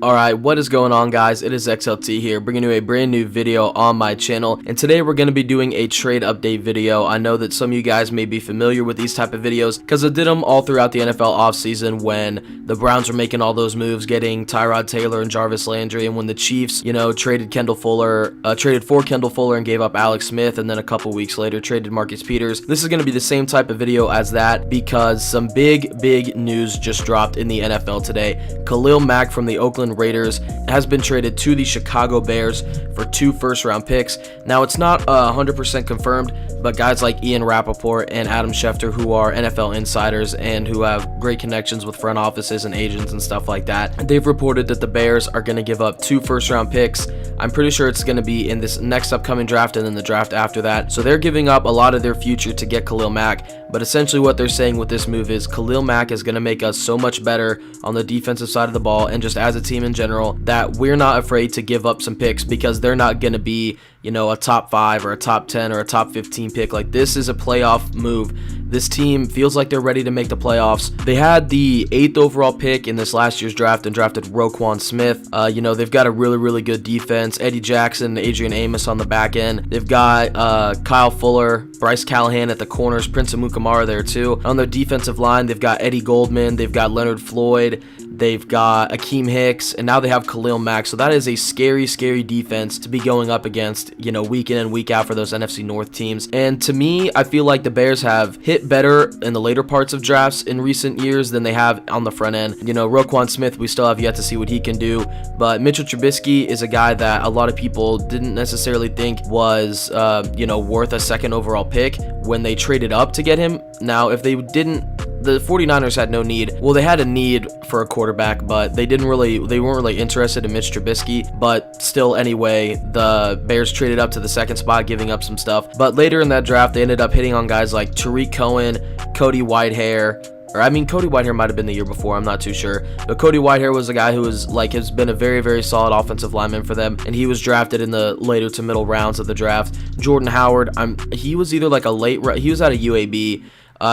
Alright, what is going on, guys? It is XLT here, bringing you a brand new video on my channel, and today we're going to be doing a trade update video. I know that some of you guys may be familiar with these type of videos because I did them all throughout the NFL offseason when the Browns were making all those moves, getting Tyrod Taylor and Jarvis Landry, and when the Chiefs, traded for Kendall Fuller and gave up Alex Smith, and then a couple weeks later traded Marcus Peters. This is going to be the same type of video as that because some big news just dropped in the NFL today. Khalil Mack from the Oakland Raiders has been traded to the Chicago Bears for 2 first-round picks. Now, it's not 100% confirmed, but guys like Ian Rappaport and Adam Schefter, who are NFL insiders and who have great connections with front offices and agents and stuff like that, they've reported that the Bears are going to give up 2 first-round picks. I'm pretty sure it's going to be in this next upcoming draft and then the draft after that. So they're giving up a lot of their future to get Khalil Mack. But essentially what they're saying with this move is Khalil Mack is going to make us so much better on the defensive side of the ball and just as a team in general that we're not afraid to give up some picks because they're not going to be, a top 5 or a top 10 or a top 15 pick. Like, this is a playoff move. This team feels like they're ready to make the playoffs. They had the 8th overall pick in this last year's draft and drafted Roquan Smith. They've got a really good defense. Eddie Jackson, Adrian Amos on the back end. They've got Kyle Fuller, Bryce Callahan at the corners, Prince Amukamara there too. On their defensive line, they've got Eddie Goldman, they've got Leonard Floyd, they've got Akeem Hicks, and now they have Khalil Mack. So that is a scary defense to be going up against, week in and week out for those NFC North teams. And to me, I feel like the Bears have hit better in the later parts of drafts in recent years than they have on the front end. Roquan Smith, we still have yet to see what he can do, but Mitchell Trubisky is a guy that a lot of people didn't necessarily think was, worth a 2nd overall pick when they traded up to get him. Now, if they didn't, the 49ers had no need. Well, they had a need for a quarterback, but they weren't really interested in Mitch Trubisky. But still, anyway, the Bears traded up to the 2nd spot, giving up some stuff. But later in that draft, they ended up hitting on guys like Tariq Cohen, Cody Whitehair. Cody Whitehair might have been the year before, I'm not too sure. But Cody Whitehair was a guy who has been a very solid offensive lineman for them, and he was drafted in the later to middle rounds of the draft. Jordan Howard, he was either like he was out of UAB.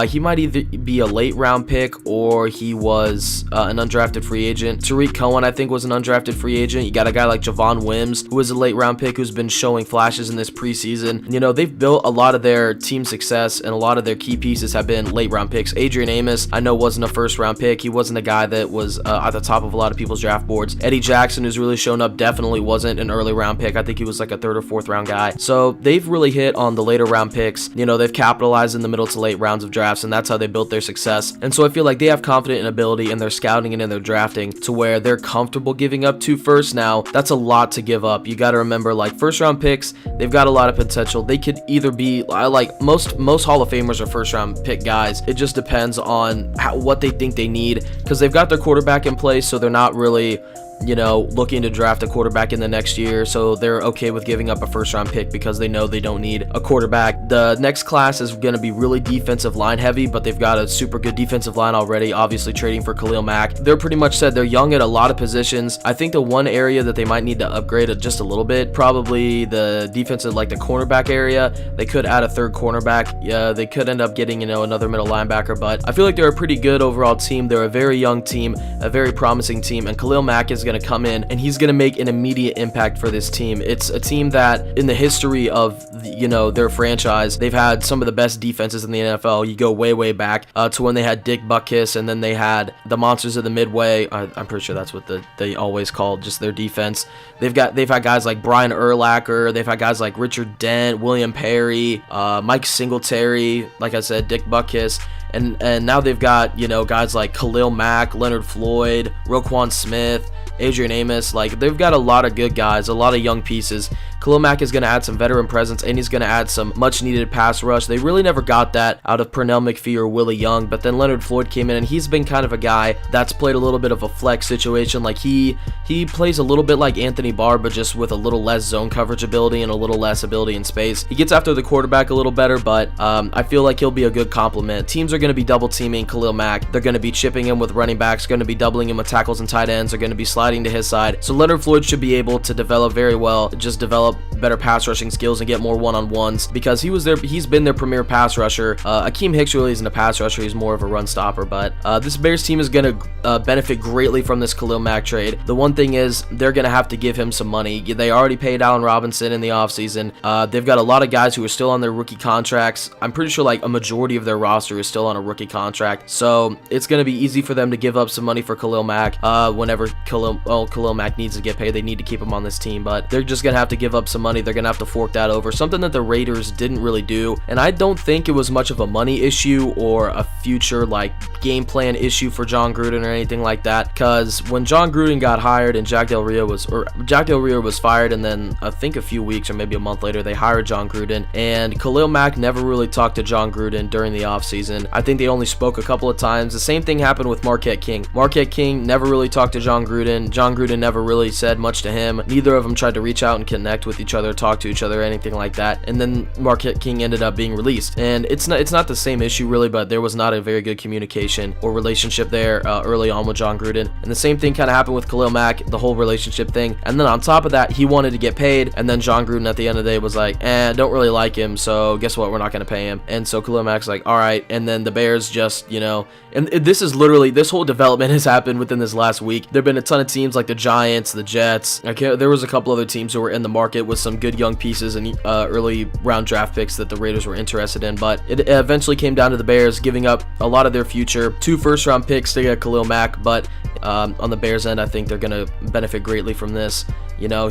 He might either be a late round pick or he was an undrafted free agent. Tariq Cohen, I think, was an undrafted free agent. You got a guy like Javon Wims, who was a late round pick, who's been showing flashes in this preseason. They've built a lot of their team success, and a lot of their key pieces have been late round picks. Adrian Amos, I know, wasn't a first round pick. He wasn't a guy that was at the top of a lot of people's draft boards. Eddie Jackson, who's really shown up, definitely wasn't an early round pick. I think he was like a 3rd or 4th round guy. So they've really hit on the later round picks. They've capitalized in the middle to late rounds of drafts, and that's how they built their success. And so I feel like they have confident ability in their scouting and in their drafting to where they're comfortable giving up 2 firsts. Now, that's a lot to give up. You got to remember, like, first round picks, they've got a lot of potential. They could either be like most Hall of Famers are first round pick guys. It just depends on what they think they need, because they've got their quarterback in place, so they're not really looking to draft a quarterback in the next year, so they're okay with giving up a first round pick because they know they don't need a quarterback. The next class is going to be really defensive line heavy, but they've got a super good defensive line already, obviously trading for Khalil Mack. They're pretty much said they're young at a lot of positions. I think the one area that they might need to upgrade just a little bit, probably the defensive, like the cornerback area. They could add a 3rd cornerback. Yeah, they could end up getting, another middle linebacker, but I feel like they're a pretty good overall team. They're a very young team, a very promising team, and Khalil Mack is going to come in and he's going to make an immediate impact for this team. It's a team that in the history of their franchise, they've had some of the best defenses in the NFL. You go way back to when they had Dick Butkus, and then they had the Monsters of the Midway. I'm pretty sure that's what they always called just their defense. They've had guys like Brian Urlacher. They've had guys like Richard Dent, William Perry, Mike Singletary, like I said, Dick Butkus. And now they've got, guys like Khalil Mack, Leonard Floyd, Roquan Smith, Adrian Amos. Like, they've got a lot of good guys, a lot of young pieces. Khalil Mack is going to add some veteran presence, and he's going to add some much-needed pass rush. They really never got that out of Pernell McPhee or Willie Young, but then Leonard Floyd came in, and he's been kind of a guy that's played a little bit of a flex situation. Like, he plays a little bit like Anthony Barr, but just with a little less zone coverage ability and a little less ability in space. He gets after the quarterback a little better, but I feel like he'll be a good complement. Teams are going to be double-teaming Khalil Mack. They're going to be chipping him with running backs, going to be doubling him with tackles and tight ends. They're going to be sliding to his side. So Leonard Floyd should be able to develop very well, just develop better pass rushing skills and get more one-on-ones, because he's been their premier pass rusher. Akeem Hicks really isn't a pass rusher, he's more of a run stopper, but this Bears team is going to benefit greatly from this Khalil Mack trade. The one thing is they're going to have to give him some money. They already paid Allen Robinson in the offseason. They've got a lot of guys who are still on their rookie contracts. I'm pretty sure like a majority of their roster is still on a rookie contract, so it's going to be easy for them to give up some money for Khalil Mack. Whenever Khalil Mack needs to get paid, they need to keep him on this team, but they're just going to have to give up some money. They're going to have to fork that over, something that the Raiders didn't really do, and I don't think it was much of a money issue or a future like game plan issue for John Gruden or anything like that, because when John Gruden got hired and Jack Del Rio was fired, and then I think a few weeks or maybe a month later they hired John Gruden, and Khalil Mack never really talked to John Gruden during the offseason. I think they only spoke a couple of times. The same thing happened with Marquette King. Marquette King never really talked to John Gruden. John Gruden never really said much to him. Neither of them tried to reach out and connect with each other, talk to each other, anything like that. And then Marquette King ended up being released. And it's not the same issue really, but there was not a very good communication or relationship there early on with John Gruden. And the same thing kind of happened with Khalil Mack, the whole relationship thing. And then on top of that, he wanted to get paid, and then John Gruden at the end of the day was like, don't really like him, so guess what, we're not going to pay him. And so Khalil Mack's like, all right. And then the Bears just, and this is literally, this whole development has happened within this last week. There have been a ton of teams like the Giants, the Jets. There was a couple other teams who were in the market with some good young pieces and early round draft picks that the Raiders were interested in, but it eventually came down to the Bears giving up a lot of their future, 2 first-round picks to get Khalil Mack. But on the Bears end, I think they're going to benefit greatly from this.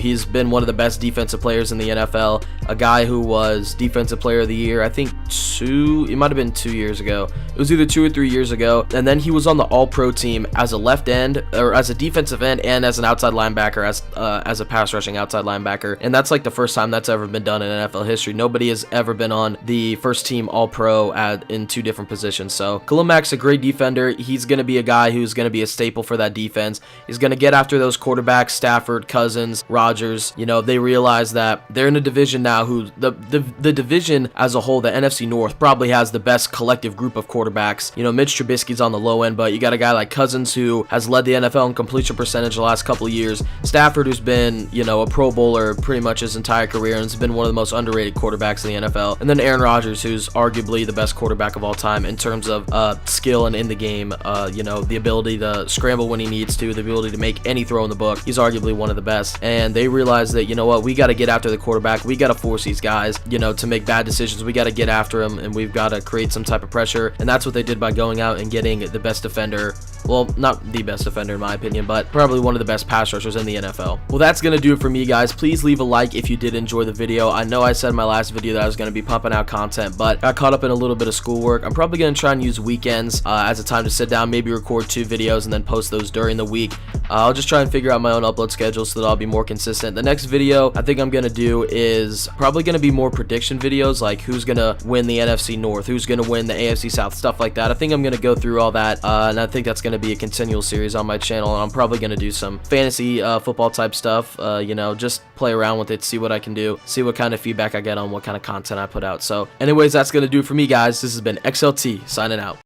He's been one of the best defensive players in the NFL, a guy who was Defensive Player of the Year, I think it might have been 2 years ago. It was either 2 or 3 years ago, and then he was on the All-Pro team as a left end, or as a defensive end, and as an outside linebacker, as a pass rushing outside linebacker, and that's like the first time that's ever been done in NFL history. Nobody has ever been on the first team All-Pro in 2 different positions. So Khalil Mack's a great defender. He's going to be a guy who's going to be a staple for that defense. He's going to get after those quarterbacks, Stafford, Cousins, Rodgers. They realize that they're in a division now who the division as a whole, the NFC North, probably has the best collective group of quarterbacks. Mitch Trubisky's on the low end, but you got a guy like Cousins who has led the NFL in completion percentage the last couple of years. Stafford, who's been, a Pro Bowler pretty much his entire career and has been one of the most underrated quarterbacks in the NFL. And then Aaron Rodgers, who's arguably the best quarterback of all time in terms of skill and in the game. The ability to scramble when he needs to, the ability to make any throw in the book. He's arguably one of the best. And they realize that, we got to get after the quarterback. We got to force these guys, to make bad decisions. We got to get after them, and we've got to create some type of pressure. And that's what they did by going out and getting the best defender. Well, not the best defender in my opinion, but probably one of the best pass rushers in the NFL. Well, that's going to do it for me, guys. Please leave a like if you did enjoy the video. I know I said in my last video that I was going to be pumping out content, but got caught up in a little bit of schoolwork. I'm probably going to try and use weekends as a time to sit down, maybe record 2 videos and then post those during the week. I'll just try and figure out my own upload schedule so that I'll be more consistent. The next video I think I'm going to do is probably going to be more prediction videos, like who's going to win the NFC North, who's going to win the AFC South, stuff like that. I think I'm going to go through all that, and I think that's going to be a continual series on my channel, and I'm probably going to do some fantasy football type stuff, just play around with it, see what I can do, see what kind of feedback I get on what kind of content I put out. So anyways, that's going to do it for me, guys. This has been XLT signing out.